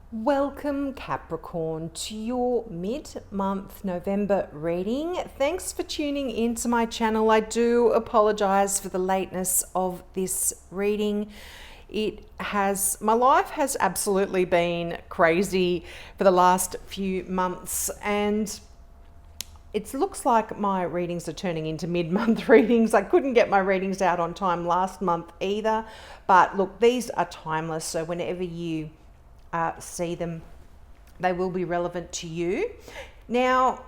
Welcome Capricorn to your mid-month November reading. Thanks for tuning into my channel. I do apologize for the lateness of this reading. My life has absolutely been crazy for the last few months, and it looks like my readings are turning into mid-month readings. I couldn't get my readings out on time last month either, but look, these are timeless, so whenever you see them, they will be relevant to you. Now,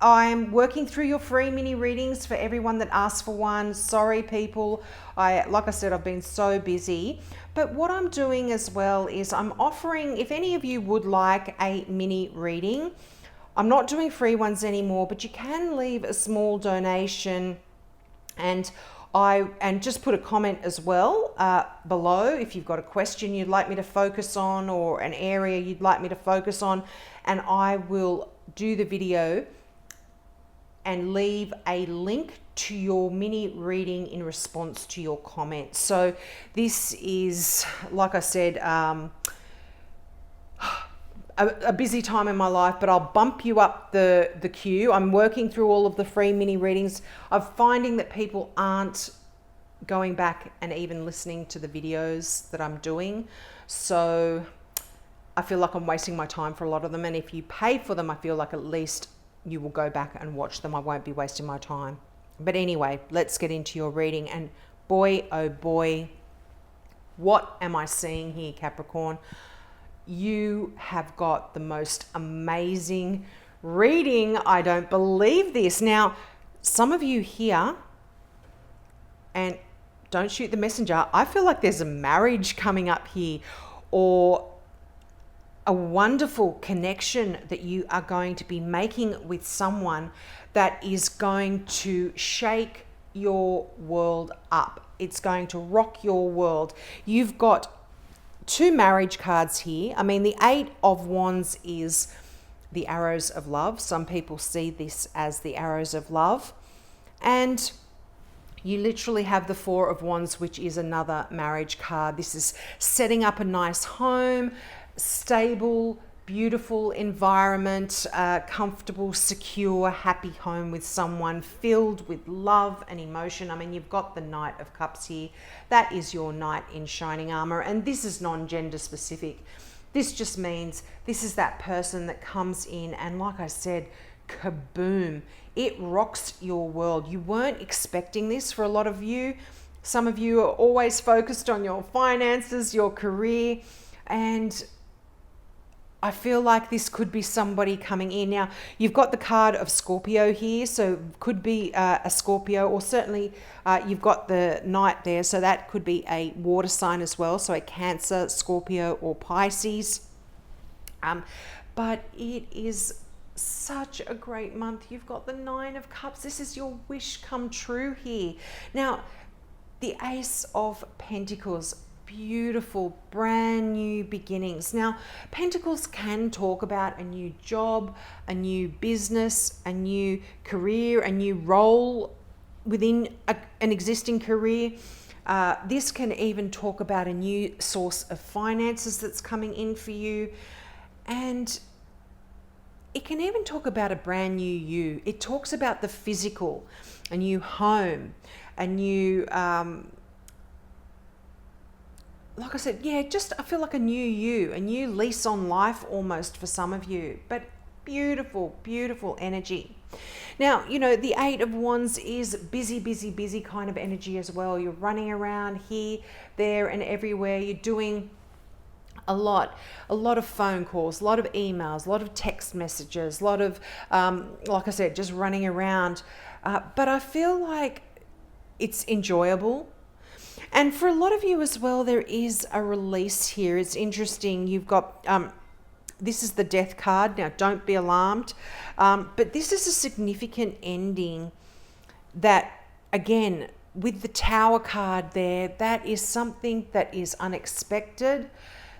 I'm working through your free mini readings for everyone that asked for one. Sorry, people. Like I said, I've been so busy. But what I'm doing as well is I'm offering, if any of you would like a mini reading, I'm not doing free ones anymore, but you can leave a small donation and just put a comment as well below if you've got a question you'd like me to focus on or an area you'd like me to focus on, and I will do the video and leave a link to your mini reading in response to your comments. So this is, like I said, a busy time in my life, but I'll bump you up the queue. I'm working through all of the free mini readings. I'm finding that people aren't going back and even listening to the videos that I'm doing. So I feel like I'm wasting my time for a lot of them. And if you pay for them, I feel like at least you will go back and watch them. I won't be wasting my time. But anyway, let's get into your reading. And boy, oh boy, what am I seeing here, Capricorn? You have got the most amazing reading. I don't believe this. Now, some of you here, and don't shoot the messenger, I feel like there's a marriage coming up here, or a wonderful connection that you are going to be making with someone that is going to shake your world up. It's going to rock your world. You've got two marriage cards here. I mean, the Eight of Wands is the arrows of love. Some people see this as the arrows of love. And you literally have the Four of Wands, which is another marriage card. This is setting up a nice home, stable, beautiful environment, comfortable, secure, happy home with someone filled with love and emotion. I mean, you've got the Knight of Cups here. That is your knight in shining armor. And this is non-gender specific. This just means this is that person that comes in and, like I said, kaboom, it rocks your world. You weren't expecting this for a lot of you. Some of you are always focused on your finances, your career, and I feel like this could be somebody coming in. Now, you've got the card of Scorpio here, so could be a Scorpio, or certainly you've got the Knight there, so that could be a water sign as well, so a Cancer, Scorpio, or Pisces. But it is such a great month. You've got the Nine of Cups. This is your wish come true here. Now, the Ace of Pentacles, beautiful, brand new beginnings. Now, Pentacles can talk about a new job, a new business, a new career, a new role within an existing career. This can even talk about a new source of finances that's coming in for you. And it can even talk about a brand new you. It talks about the physical, a new home, a new like I said, yeah, just I feel like a new you, a new lease on life almost for some of you, but beautiful, beautiful energy. Now, you know, the Eight of Wands is busy, busy, busy kind of energy as well. You're running around here, there, and everywhere. You're doing a lot of phone calls, a lot of emails, a lot of text messages, a lot of, like I said, just running around. But I feel like it's enjoyable. And for a lot of you as well, there is a release here. It's interesting. You've got, this is the Death card. Now, don't be alarmed. But this is a significant ending that, again, with the Tower card there, that is something that is unexpected,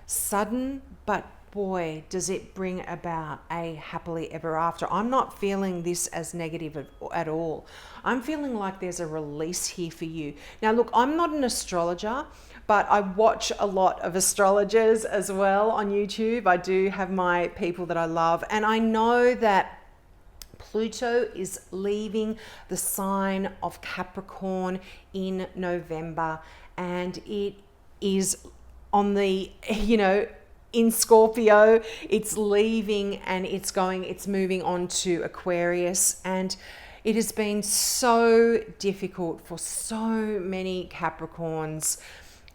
sudden, but boy, does it bring about a happily ever after. I'm not feeling this as negative at all. I'm feeling like there's a release here for you. Now, look, I'm not an astrologer, but I watch a lot of astrologers as well on YouTube. I do have my people that I love, and I know that Pluto is leaving the sign of Capricorn in November, and it is on the, in Scorpio. It's leaving and it's moving on to Aquarius, and it has been so difficult for so many Capricorns,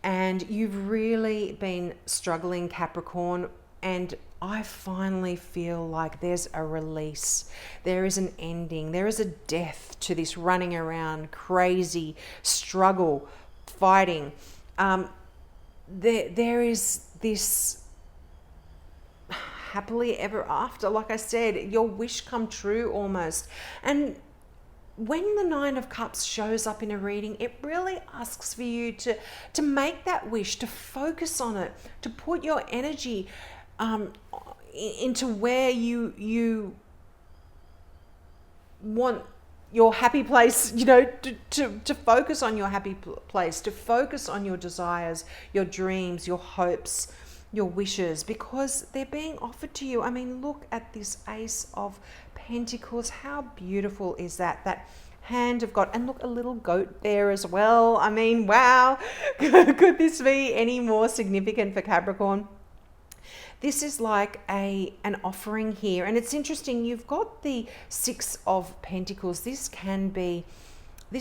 and you've really been struggling, Capricorn, and I finally feel like there's a release. There is an ending. There is a death to this running around, crazy struggle, fighting. There is this happily ever after. Like I said, your wish come true almost. And when the Nine of Cups shows up in a reading, it really asks for you to make that wish, to focus on it, to put your energy into where you want your happy place, to focus on your happy place, to focus on your desires, your dreams, your hopes, your wishes, because they're being offered to you. I mean, look at this Ace of Pentacles. How beautiful is that? That hand of God. And look, a little goat there as well. I mean, wow. Could this be any more significant for Capricorn? This is like an offering here. And it's interesting, you've got the Six of Pentacles. This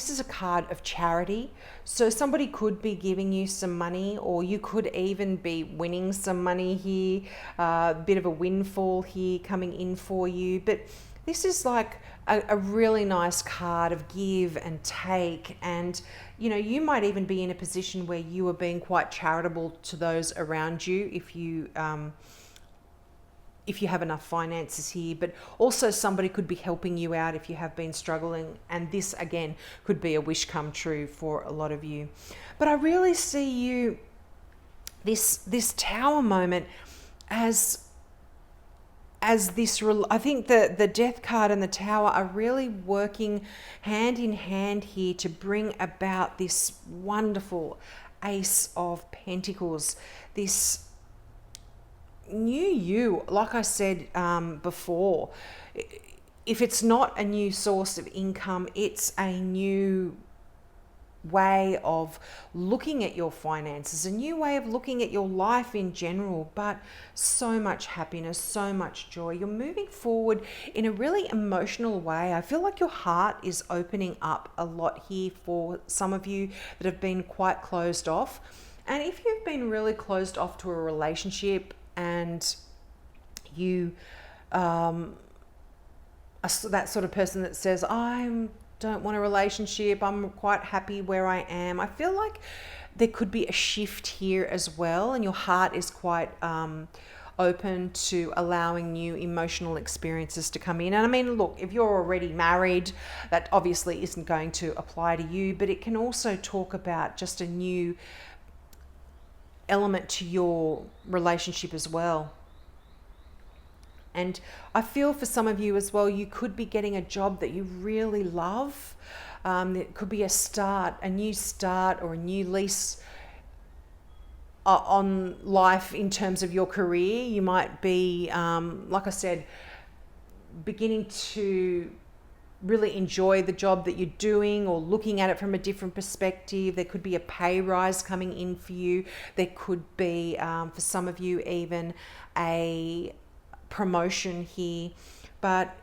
is a card of charity. So somebody could be giving you some money, or you could even be winning some money here, a bit of a windfall here coming in for you. But this is like a really nice card of give and take. And, you might even be in a position where you are being quite charitable to those around you if you have enough finances here, but also somebody could be helping you out if you have been struggling. And this again could be a wish come true for a lot of you. But I really see you, this Tower moment as this, I think the Death card and the Tower are really working hand in hand here to bring about this wonderful Ace of Pentacles, this new you. Like I said before, if it's not a new source of income, it's a new way of looking at your finances, a new way of looking at your life in general, but so much happiness, so much joy. You're moving forward in a really emotional way. I feel like your heart is opening up a lot here for some of you that have been quite closed off. And if you've been really closed off to a relationship and you are that sort of person that says, I don't want a relationship, I'm quite happy where I am, I feel like there could be a shift here as well, and your heart is quite open to allowing new emotional experiences to come in. And I mean, look, if you're already married, that obviously isn't going to apply to you, but it can also talk about just a new element to your relationship as well. And I feel for some of you as well, you could be getting a job that you really love. It could be a new start or a new lease on life in terms of your career. You might be, like I said, beginning to really enjoy the job that you're doing, or looking at it from a different perspective. There could be a pay rise coming in for you. There could be, for some of you, even a promotion here. But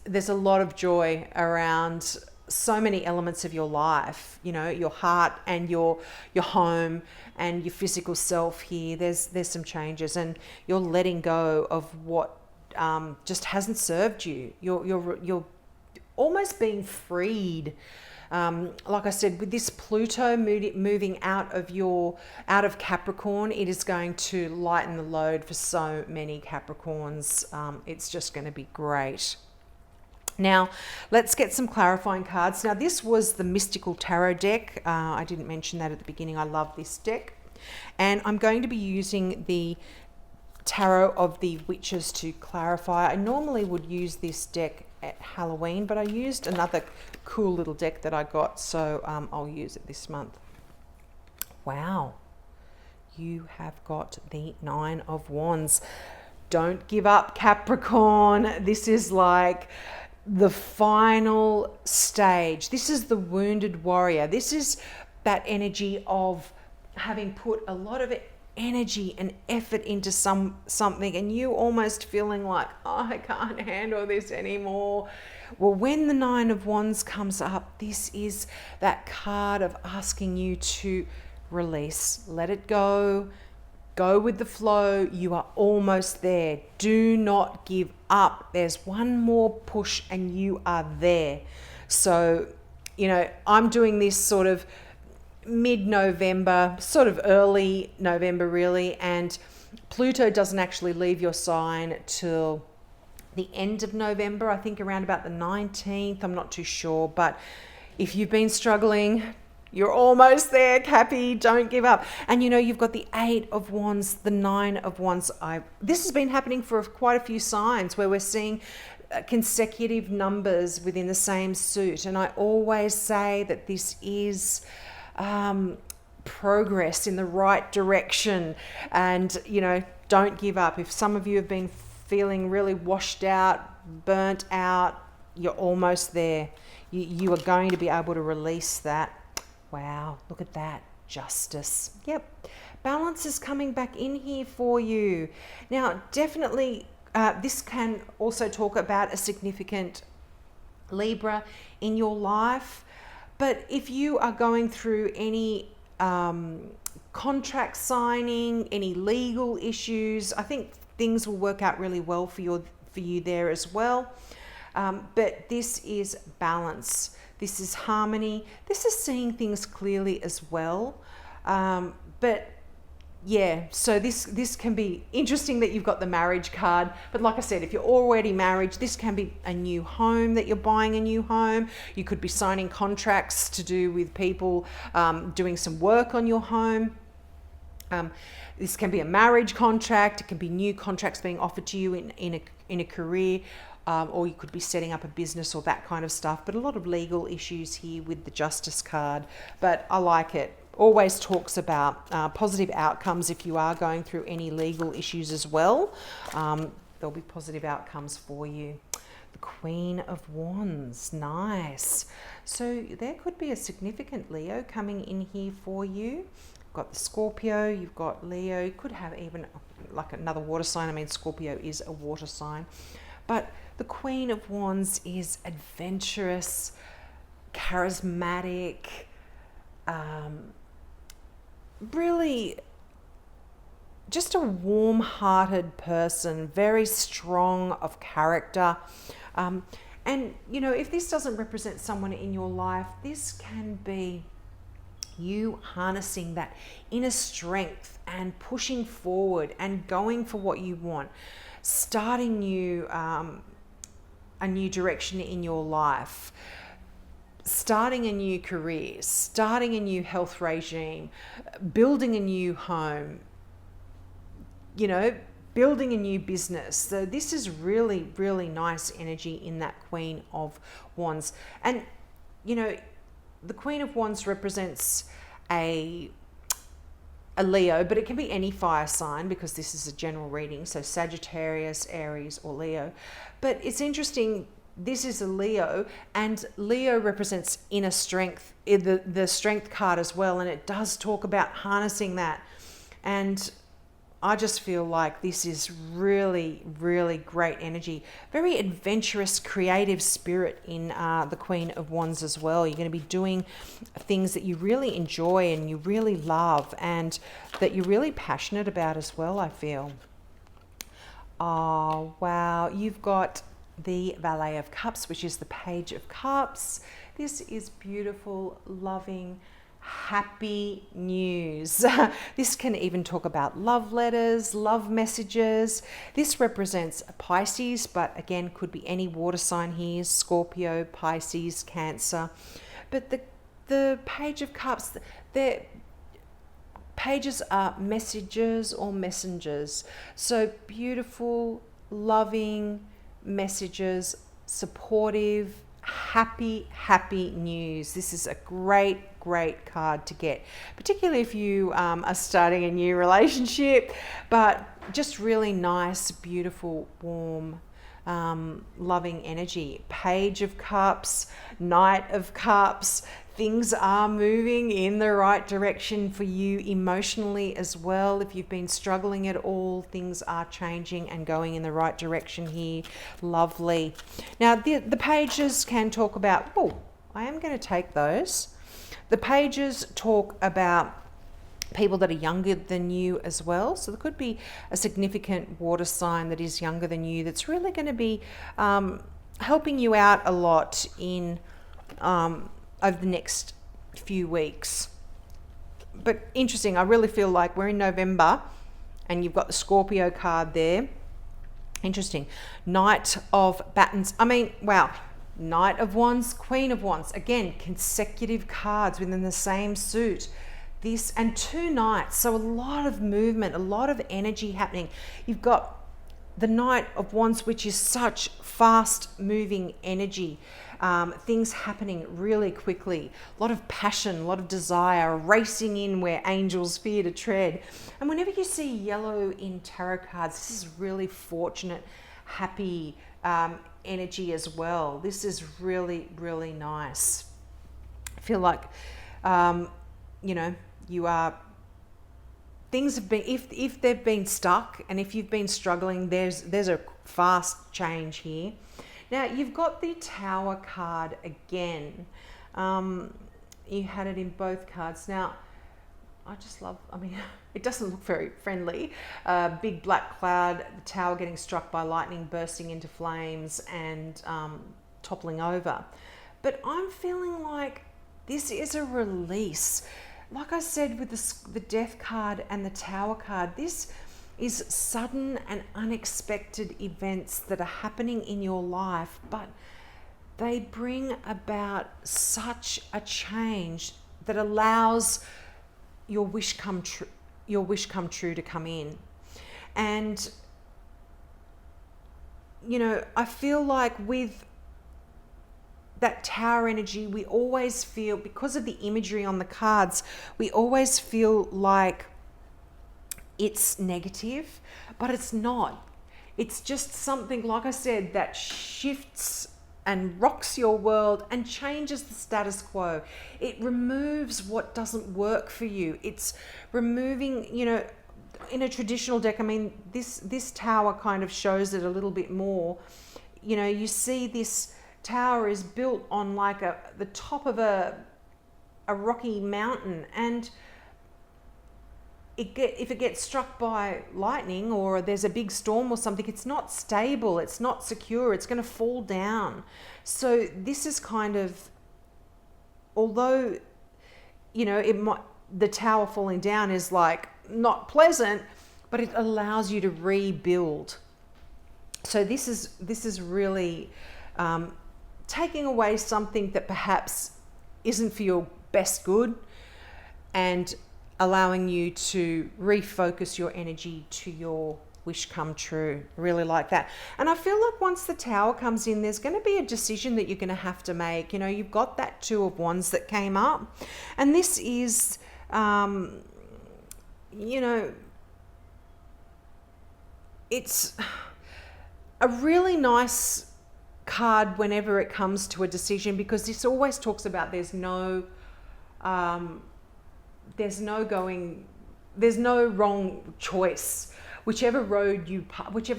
there's a lot of joy around so many elements of your life, your heart and your home and your physical self here. There's some changes, and you're letting go of what just hasn't served you. You're almost being freed. Like I said, with this Pluto moving out of Capricorn, it is going to lighten the load for so many Capricorns. It's just going to be great. Now, let's get some clarifying cards. Now, this was the Mystical Tarot deck. I didn't mention that at the beginning. I love this deck. And I'm going to be using the Tarot of the Witches to clarify. I normally would use this deck at Halloween, but I used another cool little deck that I got, so I'll use it this month. Wow. You have got the Nine of Wands. Don't give up, Capricorn. This is like the final stage. This is the wounded warrior. This is that energy of having put a lot of energy and effort into something, and you almost feeling like, oh, I can't handle this anymore. Well, when the Nine of Wands comes up, this is that card of asking you to release, let it go, go with the flow. You are almost there. Do not give up. There's one more push and you are there. So, I'm doing this sort of mid-November, sort of early November really, and Pluto doesn't actually leave your sign till the end of November, I think around about the 19th, I'm not too sure, but if you've been struggling, you're almost there, Cappy. Don't give up. And you've got the Eight of Wands, the Nine of Wands. This has been happening for quite a few signs where we're seeing consecutive numbers within the same suit, and I always say that this is progress in the right direction, and don't give up. If some of you have been feeling really washed out, burnt out, you're almost there. You are going to be able to release that. Wow, look at that. Justice. Yep. Balance is coming back in here for you. Now, definitely, this can also talk about a significant Libra in your life. But if you are going through any contract signing, any legal issues, I think things will work out really well for you there as well. But this is balance. This is harmony. This is seeing things clearly as well. But yeah, so this can be interesting that you've got the marriage card. But like I said, if you're already married, this can be a new home, that you're buying a new home. You could be signing contracts to do with people doing some work on your home. This can be a marriage contract. It can be new contracts being offered to you in a career, or you could be setting up a business or that kind of stuff. But a lot of legal issues here with the Justice card. But I like it. Always talks about positive outcomes if you are going through any legal issues as well. There'll be positive outcomes for you. The Queen of Wands, nice. So there could be a significant Leo coming in here for you. You've got the Scorpio, you've got Leo, you could have even like another water sign. I mean, Scorpio is a water sign. But the Queen of Wands is adventurous, charismatic, really just a warm-hearted person, very strong of character. And, if this doesn't represent someone in your life, this can be you harnessing that inner strength and pushing forward and going for what you want, starting a new direction in your life, starting a new career, starting a new health regime, building a new home, building a new business. So this is really, really nice energy in that Queen of Wands. And, the Queen of Wands represents a Leo, but it can be any fire sign because this is a general reading. So Sagittarius, Aries, or Leo. But it's interesting, this is a Leo, and Leo represents inner strength, the strength card as well, and it does talk about harnessing that. And I just feel like this is really, really great energy. Very adventurous, creative spirit in the Queen of Wands as well. You're going to be doing things that you really enjoy and you really love and that you're really passionate about as well, I feel. Oh, wow. You've got the Valet of Cups, which is the Page of Cups. This is beautiful, loving, happy news. This can even talk about love letters, love messages. This represents a Pisces, but again, could be any water sign here, Scorpio, Pisces, Cancer. But the Page of Cups, pages are messages or messengers. So beautiful, loving messages, supportive, happy news. This is a great great card to get, particularly if you are starting a new relationship, but just really nice, beautiful, warm, loving energy. Page of Cups, Knight of Cups. Things are moving in the right direction for you emotionally as well. If you've been struggling at all, things are changing and going in the right direction here. Lovely. Now, the pages can talk about, oh, I am going to take those. The pages talk about people that are younger than you as well. So there could be a significant water sign that is younger than you that's really going to be helping you out a lot in over the next few weeks. But interesting, I really feel like we're in November and you've got the Scorpio card there. Interesting. Knight of Batons. I mean, wow. Knight of Wands, Queen of Wands. Again, consecutive cards within the same suit. This and 2 knights. So a lot of movement, a lot of energy happening. You've got the Knight of Wands, which is such fast moving energy. Things happening really quickly, a lot of passion, a lot of desire, racing in where angels fear to tread. And whenever you see yellow in tarot cards, this is really fortunate, happy energy as well. This is really, really nice. I feel like, you are, things have been, if they've been stuck and if you've been struggling, there's a fast change here. Now, you've got the Tower card again. You had it in both cards. Now, I just love, it doesn't look very friendly. Big black cloud, the tower getting struck by lightning, bursting into flames and toppling over. But I'm feeling like this is a release. Like I said with the Death card and the Tower card, this is sudden and unexpected events that are happening in your life, but they bring about such a change that allows your wish come true to come in. And I feel like with that Tower energy, we always feel, because of the imagery on the cards, we always feel like it's negative, but it's not. It's just something, like I said, that shifts and rocks your world and changes the status quo. It removes what doesn't work for you. It's removing, in a traditional deck, this Tower kind of shows it a little bit more. You see this tower is built on like the top of a rocky mountain, and if it gets struck by lightning or there's a big storm or something, it's not stable, it's not secure, it's going to fall down. So this is kind of, although the tower falling down is like not pleasant, but it allows you to rebuild. So this is really taking away something that perhaps isn't for your best good and allowing you to refocus your energy to your wish come true. Really like that. And I feel like once the Tower comes in, there's going to be a decision that you're going to have to make. You've got that 2 of Wands that came up, and this is, it's a really nice card whenever it comes to a decision, because this always talks about there's no wrong choice. Whichever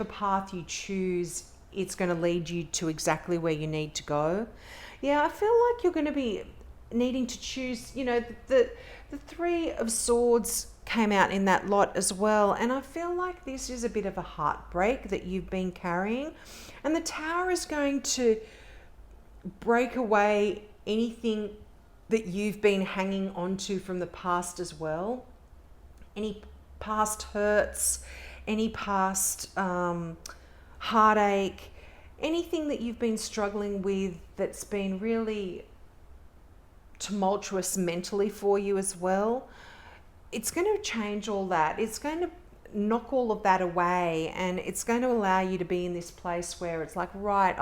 path you choose, it's going to lead you to exactly where you need to go. Yeah, I feel like you're going to be needing to choose, the 3 of Swords came out in that lot as well. And I feel like this is a bit of a heartbreak that you've been carrying. And the Tower is going to break away anything that you've been hanging on to from the past as well. Any past hurts, any past heartache, anything that you've been struggling with that's been really tumultuous mentally for you as well. It's going to change all that. It's going to knock all of that away, and it's going to allow you to be in this place where it's like, right,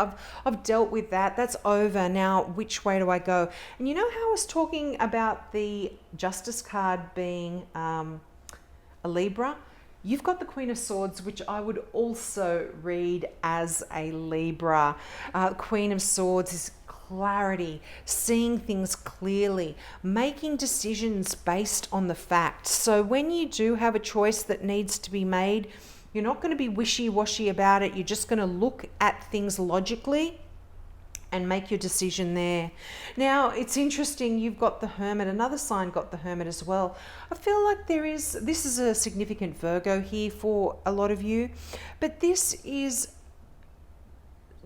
I've dealt with that, that's over. Now which way do I go? And you know how I was talking about the Justice card being a Libra? You've got the Queen of Swords, which I would also read as a Libra. Queen of Swords is clarity, seeing things clearly, making decisions based on the facts. So when you do have a choice that needs to be made, you're not going to be wishy-washy about it. You're just going to look at things logically and make your decision there. Now, it's interesting, you've got the Hermit, another sign got the Hermit as well. I feel like this is a significant Virgo here for a lot of you, but this is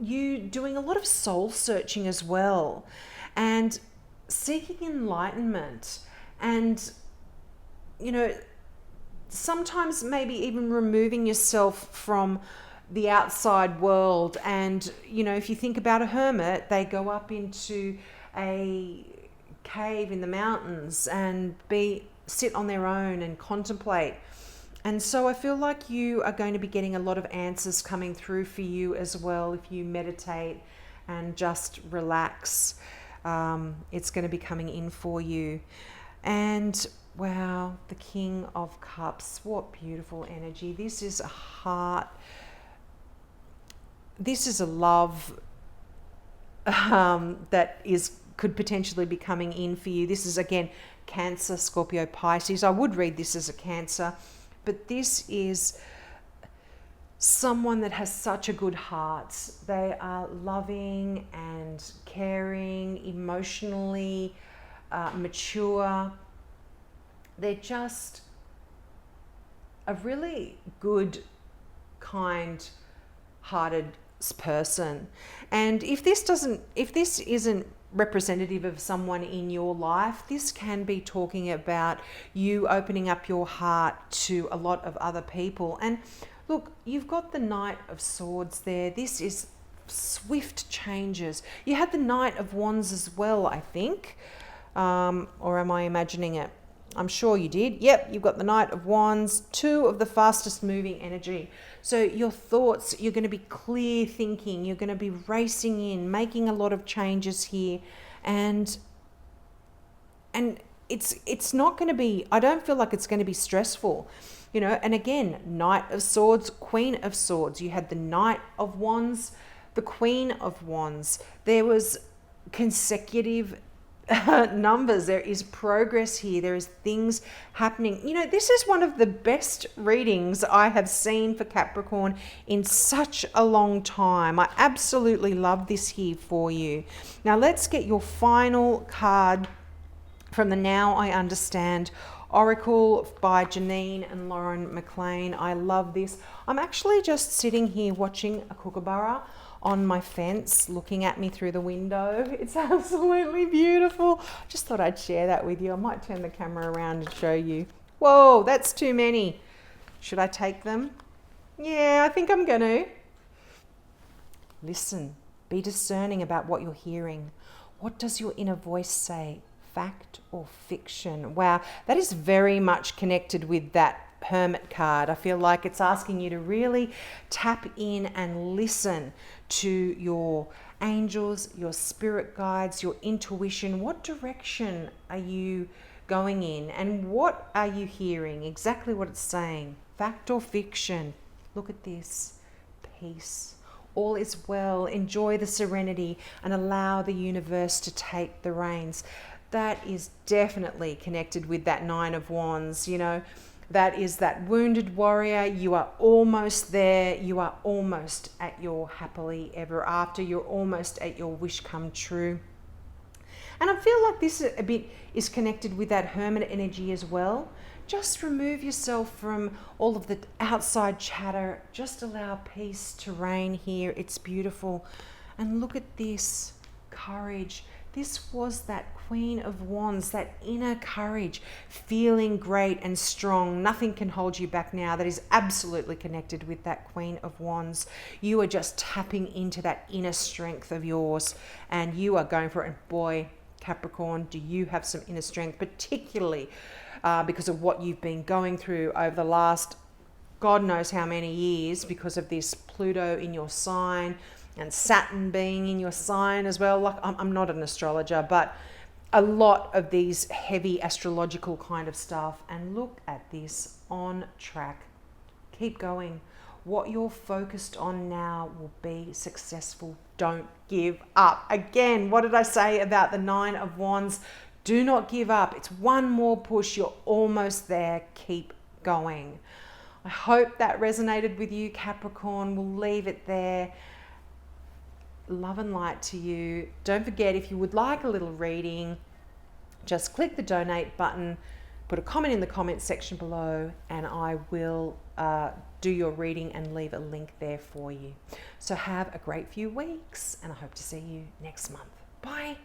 you doing a lot of soul searching as well and seeking enlightenment, and, you know, sometimes maybe even removing yourself from the outside world. And, you know, if you think about a hermit, they go up into a cave in the mountains and sit on their own and contemplate. And so I feel like you are going to be getting a lot of answers coming through for you as well if you meditate and just relax. It's going to be coming in for you. And wow, the King of Cups, what beautiful energy. This is a heart. This is a love that could potentially be coming in for you. This is, again, Cancer, Scorpio, Pisces. I would read this as a Cancer, but this is someone that has such a good heart. They are loving and caring, emotionally mature. They're just a really good, kind-hearted person. And if this isn't representative of someone in your life, this can be talking about you opening up your heart to a lot of other people. And look, you've got the Knight of Swords there. This is swift changes. You had the Knight of Wands as well, I think, or am I imagining it? I'm sure you did. Yep, you've got the Knight of Wands, two of the fastest moving energy. So your thoughts, you're going to be clear thinking, you're going to be racing in, making a lot of changes here. And it's not going to be, I don't feel like it's going to be stressful, you know. And again, Knight of Swords, Queen of Swords. You had the Knight of Wands, the Queen of Wands. There was consecutive numbers. There is progress here. There is things happening. You know, this is one of the best readings I have seen for Capricorn in such a long time. I absolutely love this here for you. Now let's get your final card from the Now I Understand Oracle by Janine and Lauren McLean. I love this. I'm actually just sitting here watching a kookaburra on my fence looking at me through the window. It's absolutely beautiful. Just thought I'd share that with you. I might turn the camera around and show you. Whoa, that's too many. Should I take them? Yeah, I think I'm going to. Listen, be discerning about what you're hearing. What does your inner voice say? Fact or fiction? Wow, that is very much connected with that Hermit card. I feel like it's asking you to really tap in and listen to your angels, your spirit guides, your intuition. What direction are you going in, and what are you hearing? Exactly what it's saying. Fact or fiction? Look at this. Peace. All is well. Enjoy the serenity and allow the universe to take the reins. That is definitely connected with that Nine of Wands, you know. That is that wounded warrior. You are almost there. You are almost at your happily ever after. You're almost at your wish come true. And I feel like this a bit is connected with that Hermit energy as well. Just remove yourself from all of the outside chatter. Just allow peace to reign here. It's beautiful. And look at this courage. This was that Queen of Wands, that inner courage, feeling great and strong. Nothing can hold you back now. That is absolutely connected with that Queen of Wands. You are just tapping into that inner strength of yours, and you are going for it. And boy, Capricorn, do you have some inner strength, particularly because of what you've been going through over the last God knows how many years because of this Pluto in your sign and Saturn being in your sign as well. Like, I'm not an astrologer, but a lot of these heavy astrological kind of stuff. And look at this, on track. Keep going. What you're focused on now will be successful. Don't give up. Again, what did I say about the 9 of Wands? Do not give up. It's one more push. You're almost there. Keep going. I hope that resonated with you, Capricorn. We'll leave it there. Love and light to you. Don't forget, if you would like a little reading, just click the donate button, put a comment in the comments section below, and I will do your reading and leave a link there for you. So have a great few weeks, and I hope to see you next month. Bye.